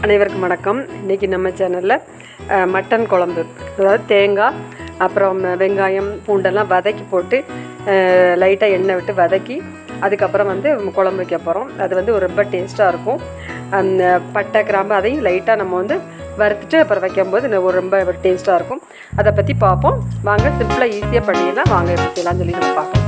அனைவருக்கும் வணக்கம். இன்றைக்கி நம்ம சேனலில் மட்டன் குழம்பு, அதாவது தேங்காய் அப்புறம் வெங்காயம் பூண்டெல்லாம் வதக்கி போட்டு லைட்டாக எண்ணெய் விட்டு வதக்கி அதுக்கப்புறம் குழம்பு வைக்க போகிறோம். அது ரொம்ப டேஸ்ட்டாக இருக்கும். அந்த பட்டை கிராம்பு அதையும் லைட்டாக நம்ம வறுத்துட்டு அப்புறம் வைக்கும்போது ரொம்ப டேஸ்ட்டாக இருக்கும். அதை பற்றி பார்ப்போம் வாங்க. சிம்பிளாக ஈஸியாக பண்ணிடலாம் வாங்க, எப்படி செய்யலாம்னு சொல்லி நம்ம பார்ப்போம்.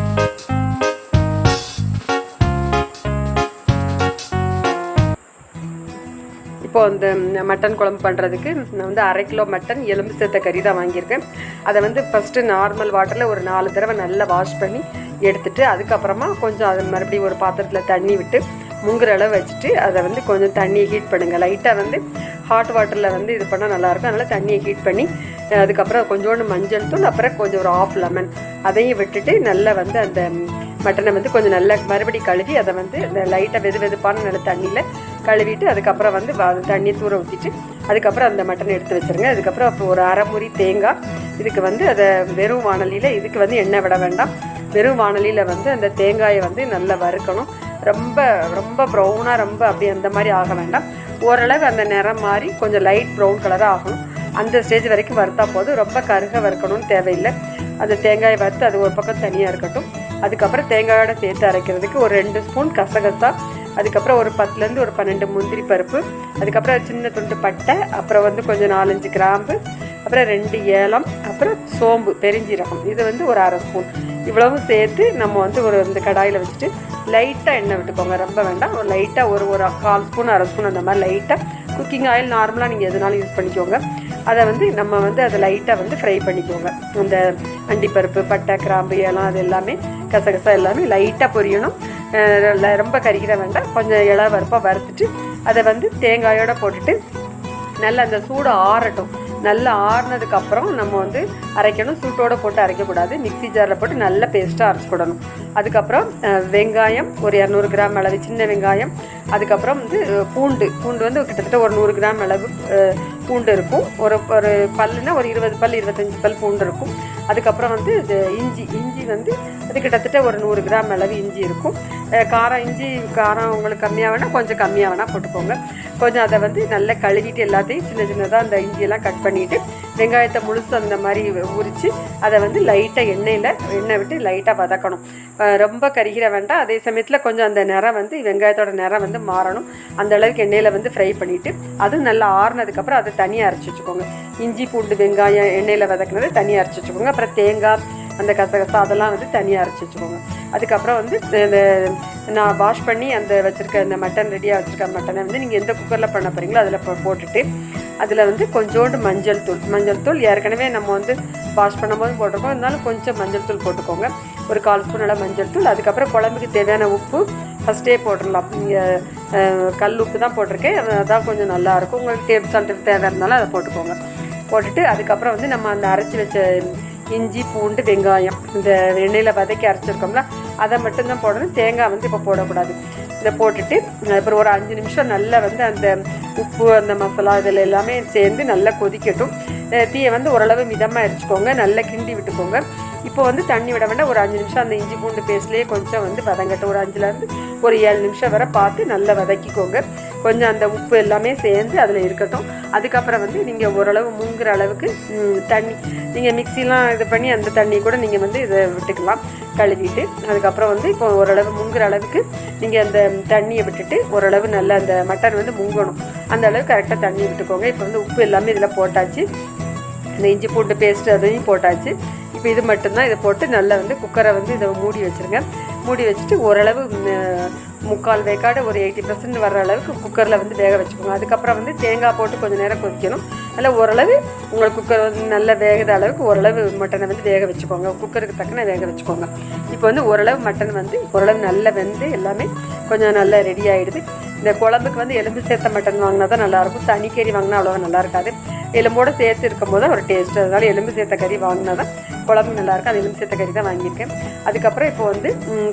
இப்போது அந்த மட்டன் குழம்பு பண்ணுறதுக்கு நான் 1/2 கிலோ மட்டன் எலும்பு சேர்த்த கறி தான் வாங்கியிருக்கேன். அதை ஃபஸ்ட்டு நார்மல் வாட்டரில் ஒரு 4 தடவை நல்லா வாஷ் பண்ணி எடுத்துகிட்டு அதுக்கப்புறமா கொஞ்சம் அதை மறுபடியும் ஒரு பாத்திரத்தில் தண்ணி விட்டு முங்குற அளவு வச்சுட்டு அதை கொஞ்சம் தண்ணியை ஹீட் பண்ணுங்கள். லைட்டாக ஹாட் வாட்டரில் இது பண்ணால் நல்லாயிருக்கும். அதனால் தண்ணியை ஹீட் பண்ணி அதுக்கப்புறம் கொஞ்சோண்டு மஞ்சள் தூள், அப்புறம் கொஞ்சம் ஒரு 1/2 லெமன் அதையும் விட்டுட்டு நல்லா அந்த மட்டனை கொஞ்சம் நல்லா மறுபடி கழுவி அதை இந்த லைட்டாக வெதுப்பான நல்ல தண்ணியில் கழுவிட்டு அதுக்கப்புறம் தண்ணி தூர ஊற்றிட்டு அதுக்கப்புறம் அந்த மட்டனை எடுத்து வச்சுருங்க. அதுக்கப்புறம் அப்போ ஒரு 1/2 மூடி தேங்காய், இதுக்கு அதை வெறும் வாணலியில், இதுக்கு எண்ணெய் விட வேண்டாம், வெறும் வாணலியில் அந்த தேங்காயை நல்லா வறுக்கணும். ரொம்ப ரொம்ப ப்ரௌனாக ரொம்ப அப்படி அந்த மாதிரி ஆக வேண்டாம். ஓரளவு அந்த நிறம் மாதிரி கொஞ்சம் லைட் ப்ரௌன் கலராக ஆகணும். அந்த ஸ்டேஜ் வரைக்கும் வறுத்தா போதும். ரொம்ப கருக வறுக்கணும்னு தேவையில்லை. அந்த தேங்காயை வறுத்து அது ஒரு பக்கம் தனியாக இருக்கட்டும். அதுக்கப்புறம் தேங்காயோட சேர்த்து அரைக்கிறதுக்கு ஒரு 2 ஸ்பூன் கசகசா, அதுக்கப்புறம் ஒரு 10லேருந்து ஒரு 12 முந்திரி பருப்பு, அதுக்கப்புறம் சின்ன துண்டு பட்டை, அப்புறம் கொஞ்சம் 4-5 கிராம்பு, அப்புறம் 2 ஏலம், அப்புறம் சோம்பு பெருஞ்சீரகம், இது ஒரு 1/2 ஸ்பூன். இவ்வளவு சேர்த்து நம்ம ஒரு இந்த கடாயில் வச்சுட்டு லைட்டாக எண்ணெய் விட்டுக்கோங்க. ரொம்ப வேண்டாம், ஒரு லைட்டாக ஒரு 1/4 ஸ்பூன் 1/2 ஸ்பூன் அந்த மாதிரி லைட்டாக குக்கிங் ஆயில் நார்மலாக நீங்கள் எதுனாலும் யூஸ் பண்ணிக்கோங்க. அதை நம்ம அதை லைட்டாக ஃப்ரை பண்ணிக்கோங்க. அந்த அண்டிப்பருப்பு, பட்டை, கிராம்பு, ஏலம் அது எல்லாமே கசகசா எல்லாமே லைட்டாக பொரியணும். ரொம்ப கறிக்கிற வேண்டாம். கொஞ்சம் இள வறுப்பாக வறுத்துட்டு அதை தேங்காயோடு போட்டுட்டு நல்லா அந்த சூடு ஆறட்டும். நல்லா ஆறுனதுக்கப்புறம் நம்ம அரைக்கணும். சூட்டோடு போட்டு அரைக்கக்கூடாது. மிக்ஸி ஜாரில் போட்டு நல்லா பேஸ்ட்டாக அரைச்சிக்கிடணும். அதுக்கப்புறம் வெங்காயம் ஒரு 200 கிராம் அளவு சின்ன வெங்காயம், அதுக்கப்புறம் பூண்டு கிட்டத்தட்ட ஒரு 100 கிராம் அளவு பூண்டு இருக்கும். ஒரு பல்லுனா ஒரு 20 பல் 25 பல் பூண்டு இருக்கும். அதுக்கப்புறம் இஞ்சி அது கிட்டத்தட்ட ஒரு 100 கிராம் அளவு இஞ்சி இருக்கும். இஞ்சி காரம் உங்களுக்கு கம்மியாக வேணால் கொஞ்சம் கம்மியாக வேணால் போட்டுக்கோங்க. கொஞ்சம் அதை நல்லா கழுவிட்டு எல்லாத்தையும் சின்ன சின்னதாக அந்த இஞ்சியெல்லாம் கட் பண்ணிவிட்டு வெங்காயத்தை முழுசு அந்த மாதிரி உரித்து அதை லைட்டாக எண்ணெய் விட்டு லைட்டாக வதக்கணும். ரொம்ப கருகிற வேண்டாம். அதே சமயத்தில் கொஞ்சம் அந்த நிறம் வெங்காயத்தோட நிறம் மாறணும். அந்த அளவுக்கு எண்ணெயில் ஃப்ரை பண்ணிவிட்டு அதுவும் நல்லா ஆறுனதுக்கப்புறம் அதை தனியாக அரைச்சி வச்சுக்கோங்க. இஞ்சி பூண்டு வெங்காயம் எண்ணெயில் வதக்குனதை தனியாக அரைச்சி வச்சுக்கோங்க. அப்புறம் தேங்காய் அந்த கசகசா அதெல்லாம் தனியாக அரைச்சி வச்சுக்கோங்க. அதுக்கப்புறம் இந்த நான் வாஷ் பண்ணி அந்த வச்சுருக்க அந்த மட்டன் ரெடியாக வச்சுருக்க மட்டனை நீங்கள் எந்த குக்கரில் பண்ண போகிறீங்களோ அதில் போட்டுட்டு அதில் கொஞ்சோண்டு மஞ்சள் தூள் ஏற்கனவே நம்ம வாஷ் பண்ணும்போது போட்டிருக்கோம். இருந்தாலும் கொஞ்சம் மஞ்சள் தூள் போட்டுக்கோங்க. ஒரு 1/4 ஸ்பூன் அளவு மஞ்சள் தூள். அதுக்கப்புறம் குழம்புக்கு தேவையான உப்பு ஃபஸ்ட்டே போட்டுடலாம். நீங்கள் கல் உப்பு தான் போட்டிருக்கேன், அதான் கொஞ்சம் நல்லாயிருக்கும். உங்களுக்கு டேஸ்ட் சால்ட் தேவை இருந்தாலும் அதை போட்டுக்கோங்க. போட்டுட்டு அதுக்கப்புறம் நம்ம அந்த அரைச்சி வச்ச இஞ்சி பூண்டு வெங்காயம் இந்த எண்ணெயில் வதக்கி அரைச்சிருக்கோம்ல அதை மட்டும்தான் போடணும். தேங்காய் இப்போ போடக்கூடாது. இதை போட்டுட்டு அப்புறம் ஒரு 5 நிமிஷம் நல்லா அந்த உப்பு அந்த மசாலா இதில் எல்லாமே சேர்ந்து நல்லா கொதிக்கட்டும். தீயை ஓரளவு மிதமாக எரிச்சிக்கோங்க. நல்லா கிண்டி விட்டுக்கோங்க. இப்போ தண்ணி விட வேண்டாம். ஒரு 5 நிமிஷம் அந்த இஞ்சி பூண்டு பேஸ்ட்லேயே கொஞ்சம் வதங்கட்டும். ஒரு 5லேருந்து ஒரு 7 நிமிஷம் வரை பார்த்து நல்லா வதக்கிக்கோங்க. கொஞ்சம் அந்த உப்பு எல்லாமே சேர்ந்து அதில் இருக்கட்டும். அதுக்கப்புறம் நீங்கள் ஓரளவு மூங்குற அளவுக்கு தண்ணி நீங்கள் மிக்சிலாம் இது பண்ணி அந்த தண்ணி கூட நீங்கள் இதை விட்டுக்கலாம் கழுவிட்டு. அதுக்கப்புறம் இப்போ ஓரளவு மூங்குற அளவுக்கு நீங்கள் அந்த தண்ணியை விட்டுட்டு ஓரளவு நல்லா அந்த மட்டன் முங்கணும். அந்த அளவுக்கு கரெக்டாக தண்ணி விட்டுக்கோங்க. இப்போ உப்பு எல்லாமே இதில் போட்டாச்சு. இந்த இஞ்சி பூண்டு பேஸ்ட்டு அதையும் போட்டாச்சு. இப்போ இது மட்டும்தான். இதை போட்டு நல்லா குக்கரை இதை மூடி வச்சுருங்க. மூடி வச்சுட்டு ஓரளவு 3/4 வேக்காடு ஒரு 80% வர்ற அளவுக்கு குக்கரில் வேக வச்சுக்கோங்க. அதுக்கப்புறம் தேங்காய் போட்டு கொஞ்சம் நேரம் கொதிக்கணும். நல்லா ஓரளவு உங்களுக்கு குக்கர் நல்லா வேகிற அளவுக்கு ஓரளவு மட்டனை வேக வச்சுக்கோங்க. குக்கருக்கு தக்கன வேக வச்சுக்கோங்க. இப்போ ஓரளவு மட்டன் ஓரளவு நல்லா வெந்து எல்லாமே கொஞ்சம் நல்லா ரெடி ஆகிடுது. இந்த குழம்புக்கு எலும்பு சேர்த்த மட்டன் வாங்கினா தான் நல்லாயிருக்கும். தனிக்கறி வாங்கினா அவ்வளோவா நல்லா இருக்காது. எலும்போடு சேர்த்து இருக்கும் போது ஒரு டேஸ்ட்டு. அதனால் எலும்பு சேர்த்த கறி வாங்கினா தான் குழம்பு நல்லாயிருக்கும். அது எலும்பு சேர்த்த கறி தான் வாங்கியிருக்கேன். அதுக்கப்புறம் இப்போ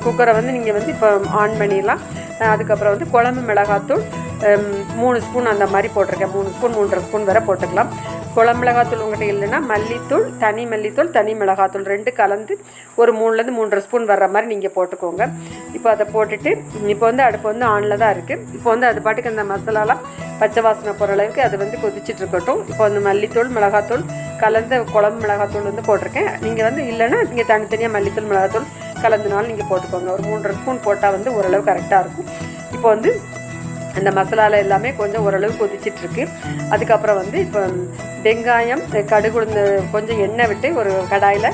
குக்கரை நீங்கள் இப்போ ஆன் பண்ணிடலாம். அதுக்கப்புறம் குழம்பு மிளகாத்தூள் 3 ஸ்பூன் அந்த மாதிரி போட்டிருக்கேன். 3 ஸ்பூன் 3.5 ஸ்பூன் வரை போட்டுக்கலாம். குழம்பு மிளகாத்தூள் உங்கள்கிட்ட இல்லைன்னா மல்லித்தூள், தனி மிளகாத்தூள் 2 கலந்து ஒரு 3லேருந்து 3.5 ஸ்பூன் வர்ற மாதிரி நீங்கள் போட்டுக்கோங்க. இப்போ அதை போட்டுட்டு இப்போ வந்து அடுப்பு வந்து ஆனில் தான் இருக்குது. இப்போ வந்து அது பாட்டுக்கு அந்த மசாலாலாம் பச்சை வாசனை போகிற அளவுக்கு அது வந்து கொதிச்சுட்டு இருக்கட்டும். இப்போ வந்து மல்லித்தூள், மிளகாத்தூள் கலந்த குழம்பு மிளகாத்தூள் வந்து போட்டிருக்கேன். நீங்கள் வந்து இல்லைன்னா நீங்கள் தனித்தனியாக மல்லித்தூள், மிளகாத்தூள் கலந்துனாலும் நீங்கள் போட்டுக்கோங்க. ஒரு 3.5 ஸ்பூன் போட்டால் வந்து ஓரளவு கரெக்டாக இருக்கும். இப்போ வந்து அந்த மசாலாவில் எல்லாமே கொஞ்சம் ஓரளவு கொதிச்சிட்ருக்கு. அதுக்கப்புறம் வந்து இப்போ வெங்காயம், கடுகு உளுந்து கொஞ்சம் எண்ணெய் விட்டு ஒரு கடாயில்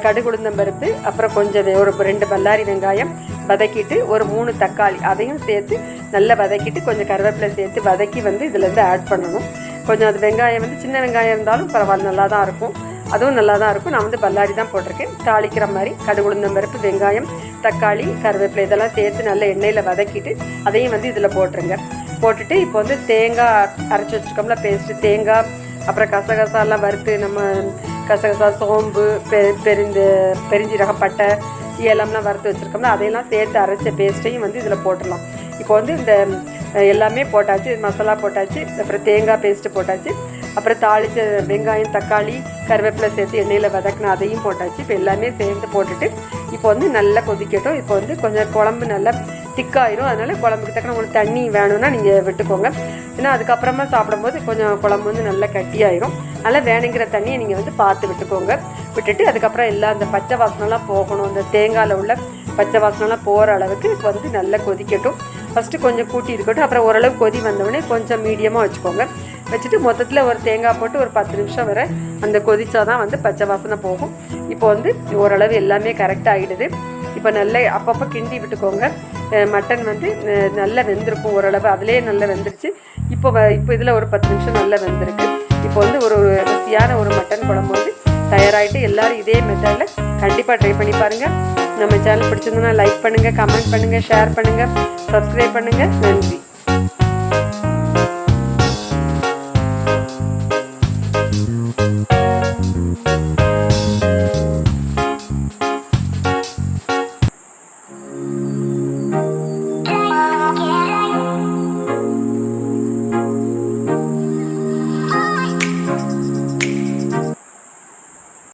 கடுகு உளுந்தம் பருப்பு, அப்புறம் கொஞ்சம் ஒரு 2 பல்லாரி வெங்காயம் வதக்கிட்டு ஒரு 3 தக்காளி அதையும் சேர்த்து நல்லா வதக்கிட்டு கொஞ்சம் கருவேப்பிலை சேர்த்து வதக்கி வந்து இதிலேருந்து ஆட் பண்ணணும். கொஞ்சம் அது வெங்காயம் வந்து சின்ன வெங்காயம் இருந்தாலும் பரவாயில்ல, நல்லா தான் இருக்கும். அதுவும் நல்லா தான் இருக்கும். நான் வந்து பல்லாரி தான் போட்டிருக்கேன். தாளிக்கிற மாதிரி கடுகு உளுந்தம் பருப்பு, வெங்காயம், தக்காளி, கருவேப்பிலை இதெல்லாம் சேர்த்து நல்ல எண்ணெயில் வதக்கிட்டு அதையும் வந்து இதில் போட்டுருங்க. போட்டுட்டு இப்போ வந்து தேங்காய் அரைச்சி வச்சுருக்கோம்ல பேஸ்ட்டு, தேங்காய் அப்புறம் கசகசாலாம் வறுத்து நம்ம கசகசா, சோம்பு, பெருஞ்சீரகம், பட்டை, ஏலம்லாம் வறுத்து வச்சுருக்கோம்ல அதையெல்லாம் சேர்த்து அரைச்ச பேஸ்ட்டையும் வந்து இதில் போட்டுடலாம். இப்போ வந்து இந்த எல்லாமே போட்டாச்சு, மசாலா போட்டாச்சு, அப்புறம் தேங்காய் பேஸ்ட்டு போட்டாச்சு, அப்புறம் தாளித்த வெங்காயம், தக்காளி, கருவேப்பிலை சேர்த்து எண்ணெயில் வதக்கின அதையும் போட்டாச்சு. இப்போ எல்லாமே சேர்த்து போட்டுட்டு இப்போ வந்து நல்லா கொதிக்கட்டும். இப்போ வந்து கொஞ்சம் குழம்பு நல்லா திக்காயிரும். அதனால் குழம்புக்கு தக்கன உங்களுக்கு தண்ணி வேணும்னா நீங்கள் விட்டுக்கோங்க. ஏன்னா அதுக்கப்புறமா சாப்பிடும்போது கொஞ்சம் குழம்பு வந்து நல்லா கட்டியாயிரும். அதனால் வேணுங்கிற தண்ணியை நீங்கள் வந்து பார்த்து விட்டுக்கோங்க. விட்டுட்டு அதுக்கப்புறம் எல்லாம் அந்த பச்சை வாசனைலாம் போகணும். அந்த தேங்காயில் உள்ள பச்சை வாசனைலாம் போகிற அளவுக்கு வந்து நல்லா கொதிக்கட்டும். ஃபஸ்ட்டு கொஞ்சம் கூட்டி இருக்கட்டும். அப்புறம் ஓரளவு கொதி வந்தவுடனே கொஞ்சம் மீடியமாக வச்சுக்கோங்க. வச்சுட்டு மொத்தத்தில் ஒரு தேங்காய் போட்டு ஒரு 10 நிமிஷம் வரை அந்த கொதிச்சா தான் வந்து பச்சை வாசனை போகும். இப்போ வந்து ஓரளவு எல்லாமே கரெக்டாக ஆகிடுது. இப்போ நல்லா அப்பப்போ கிண்டி விட்டுக்கோங்க. மட்டன் வந்து நல்லா வெந்திருக்கும் ஓரளவு, அதிலே நல்லா வெந்துருச்சு. இப்போ இதில் ஒரு 10 நிமிஷம் நல்லா வெந்திருக்கு. இப்போ வந்து ஒரு ருசியான ஒரு மட்டன் குழம்பு வந்து தயாராகிட்டு எல்லோரும் இதே மெத்தடில் கண்டிப்பாக ட்ரை பண்ணி பாருங்கள். நம்ம சேனல் பிடிச்சிருந்தோன்னா லைக் பண்ணுங்கள், கமெண்ட் பண்ணுங்கள், ஷேர் பண்ணுங்கள், சப்ஸ்கிரைப் பண்ணுங்கள். நன்றி.